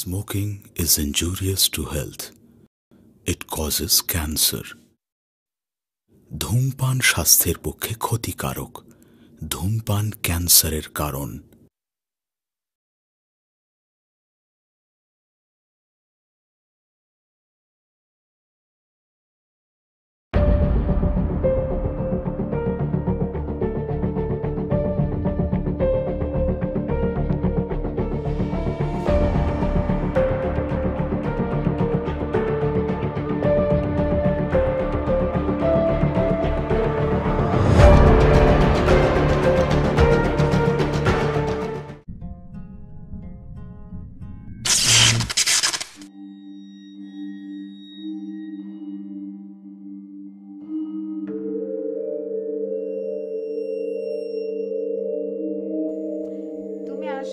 Smoking is injurious to health. It causes cancer. ধূমপান স্বাস্থ্যের পক্ষে ক্ষতিকারক। ধূমপান ক্যান্সারের কারণ।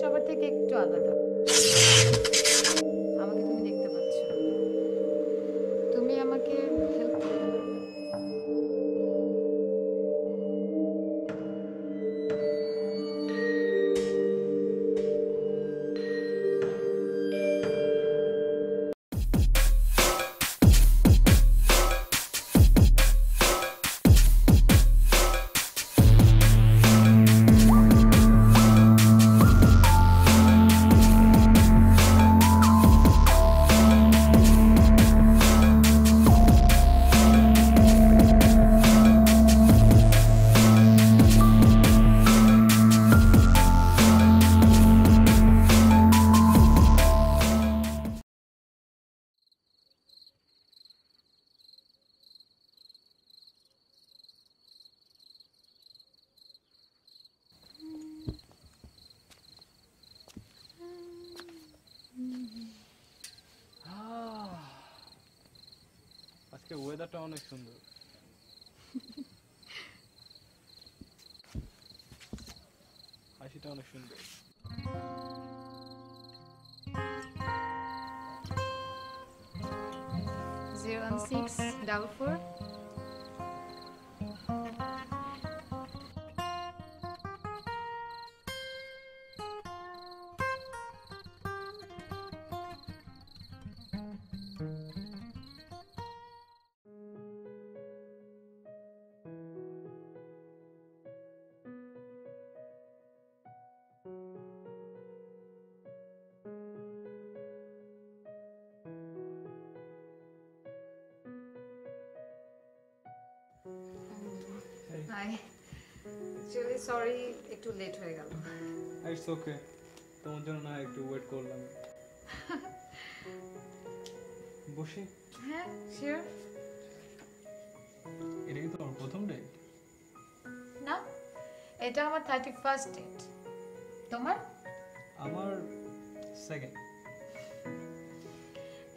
সবার থেকে একটু আলাদা। আমাকে তুমি দেখতে পাচ্ছ, তুমি আমাকে হেল্প করতে পারবে। আজকে ওয়েদারটা অনেক সুন্দর। হাসিটা অনেক সুন্দর। 01644 হাই, অ্যাকচুয়ালি সরি একটু লেট হয়ে গেল। ইটস ওকে, তোমার জন্য না একটু ওয়েট করলাম। বসি? হ্যাঁ শিওর। এটা কি তোমার প্রথম ডেট? না, এটা আমার 31st ডেট। তোমার? আমার সেকেন্ড।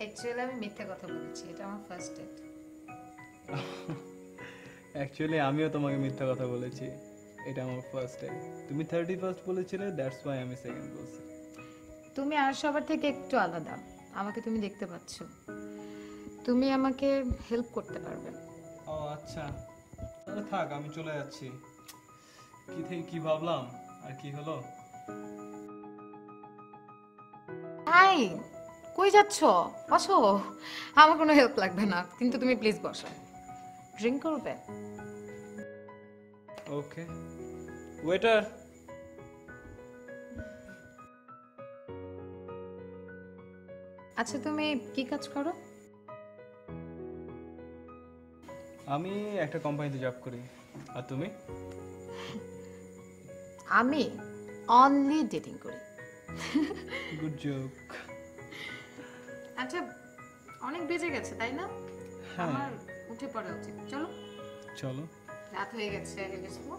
অ্যাকচুয়ালি আমি মিথ্যা কথা বলেছি, এটা আমার ফার্স্ট ডেট। অ্যাকচুয়ালি আমিও তোমাকে মিথ্যা কথা বলেছি, এটা আমার ফার্স্ট ডেট। তুমি 31st বলেছিলে, দ্যাটস ওয়াই আমি সেকেন্ড বলছি। তুমি আর সবার থেকে একটু আলাদা। আমাকে তুমি দেখতে পাচ্ছ, তুমি আমাকে হেল্প করতে পারবে। ও আচ্ছা, তাহলে থাক, আমি চলে যাচ্ছি। কি থেকে কি ভাবলাম আর কি হলো। হাই, কই যাচ্ছ? বসো, আমার কোনো হেল্প লাগবে না, কিন্তু তুমি প্লিজ বসো। ড্রিঙ্ক করবে? ওকে ওয়েটার। আচ্ছা, তুমি কি কাজ করো? আমি একটা কোম্পানিতে জব করি। আর তুমি? আমি অনলি ডেটিং করি। Good joke. আচ্ছা, অনেক বেজে গেছে তাই না? হ্যাঁ। আমার উঠে পড়া উচিত। চলো চলো, রাত হয়ে গেছে। Let's go.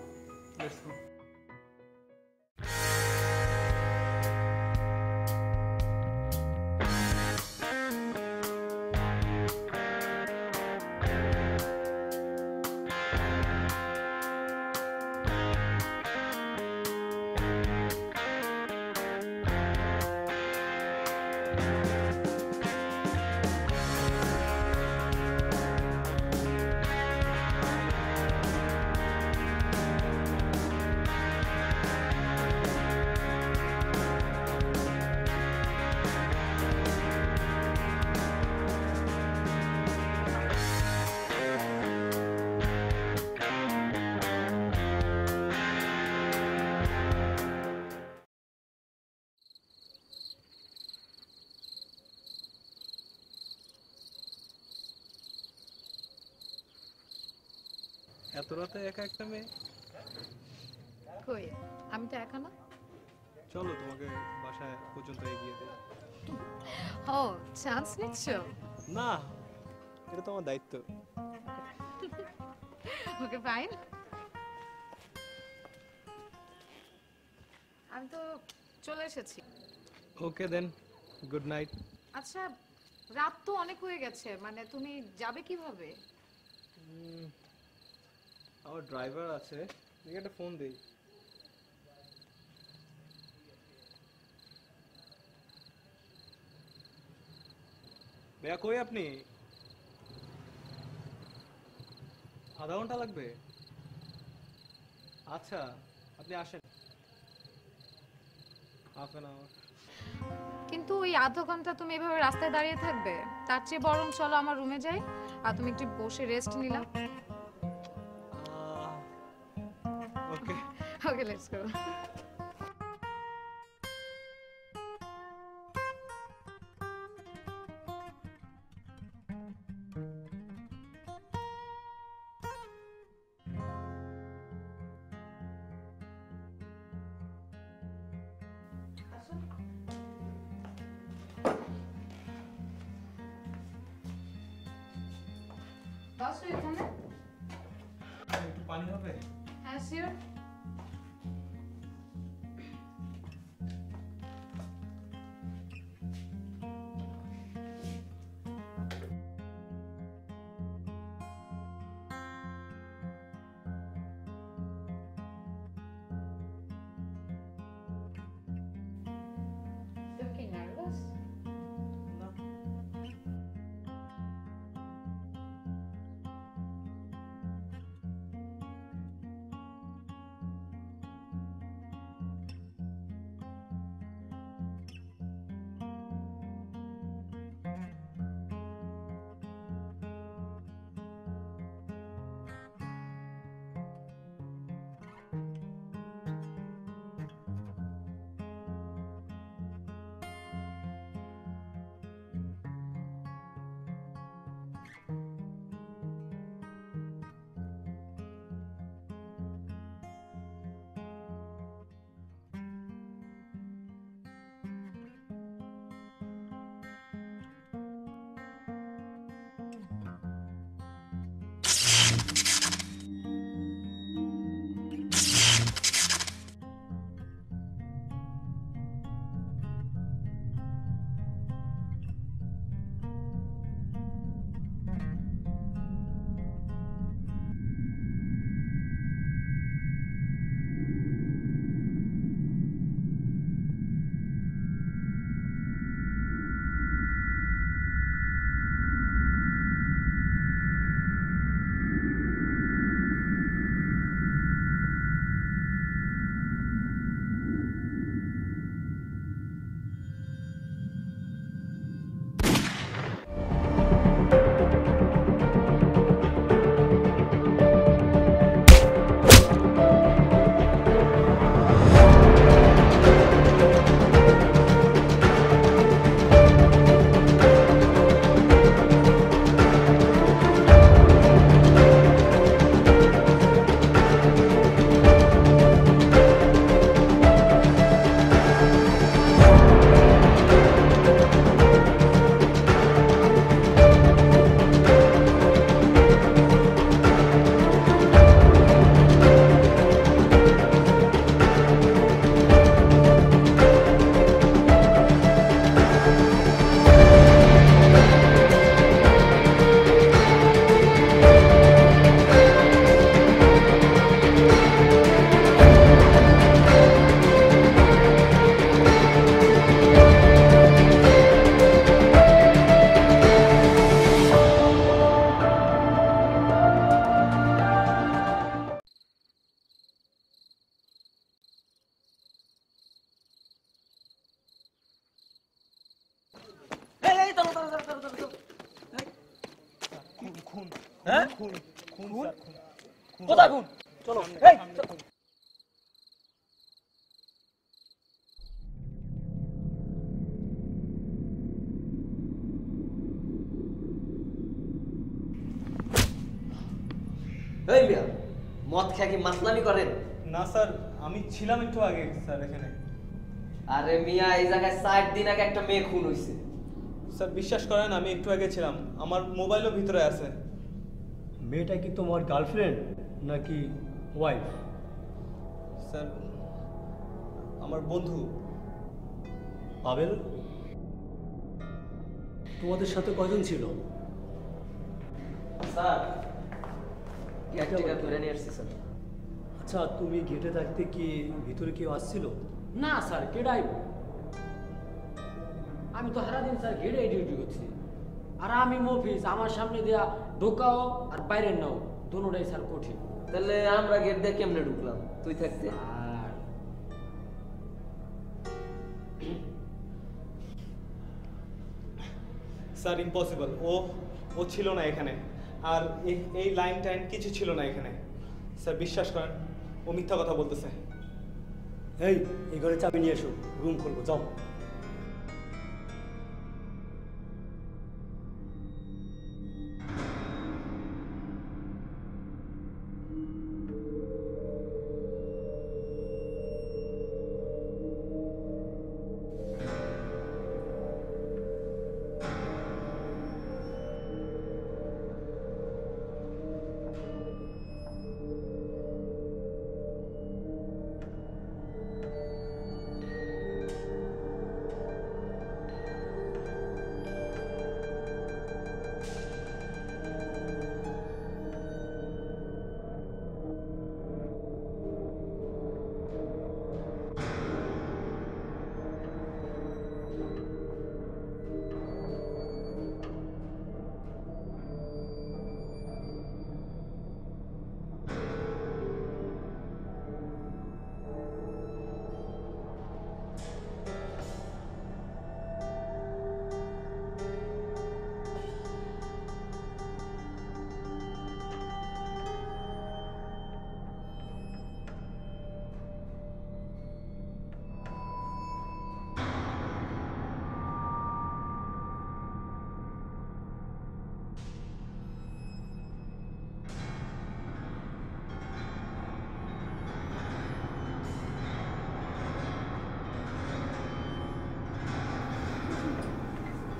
এত রাতে একা একটা মেয়ে? কই, আমি তো একা না। চলো তোমাকে বাসায় পর্যন্ত এগিয়ে দিই। ও, চান্স নিচ্ছ? না, এটা তো আমার দায়িত্ব। Okay fine. আমি তো চলে এসেছি। ওকে দেন, গুড নাইট। আচ্ছা, রাত তো অনেক হয়ে গেছে, মানে তুমি যাবে কিভাবে? আমার ড্রাইভার আছে, দেখি একটা ফোন দেই। ভাইয়া কই আপনি? আধা ঘন্টা লাগবে? আচ্ছা, আপনি আসেন। Half an hour. কিন্তু ওই আধা ঘন্টা তুমি এভাবে রাস্তায় দাঁড়িয়ে থাকবে? তার চেয়ে বরং চলো আমার রুমে যাই, আর তুমি একটু বসে রেস্ট নিলা। ওকে। ওকে, লেটস গো। বসো এখানে। একটু পানি হবে? হ্যাঁ, শিওর। তুমি কি নার্ভাস? না। হ্যাঁ খুন কোথায় খুন? চলো এই এই মিয়া মদ খেয়ে কি মাতলামি করেন? না স্যার, আমি ছিলাম একটু আগে স্যার এখানে। আরে মিয়া, এই জায়গায় 4 দিন আগে একটা মেয়ে খুন হয়েছে। স্যার বিশ্বাস করেন, আমি একটু আগে ছিলাম, আমার মোবাইলও ভিতরে আছে। মেয়েটা কি তোমার গার্লফ্রেন্ড নাকি ওয়াইফ? স্যার আমার বন্ধু। পাবেল, তোমাদের সাথে কয়জন ছিল? স্যার কেয়ারটেকার ধরে নিয়ে আসছি স্যার। আচ্ছা, তুমি গেটে থাকতে কি ভিতরে কেউ আসছিল? না স্যার, কেডাই আমি তো সারাদিন স্যার ঘেরে ডিউটি করছি। আর আমি মফিস, আমার সামনে দেয়া ঢোকাও আর বাইরের নাও দুটোটাই স্যার কঠিন। তাহলে আমরা গেট দিয়ে কেমনে ঢুকলাম তুই থাকতে? আর স্যার ইম্পসিবল, ও ছিল না এখানে। আর এই লাইন টাইন কিছু ছিল না এখানে। স্যার বিশ্বাস করেন, ও মিথ্যা কথা বলতেছে। এই ঘরে চাবি নিয়ে এসো, রুম খুলবো, যাও।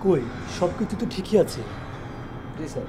কই, সব কিছু তো ঠিকই আছে। জি স্যার।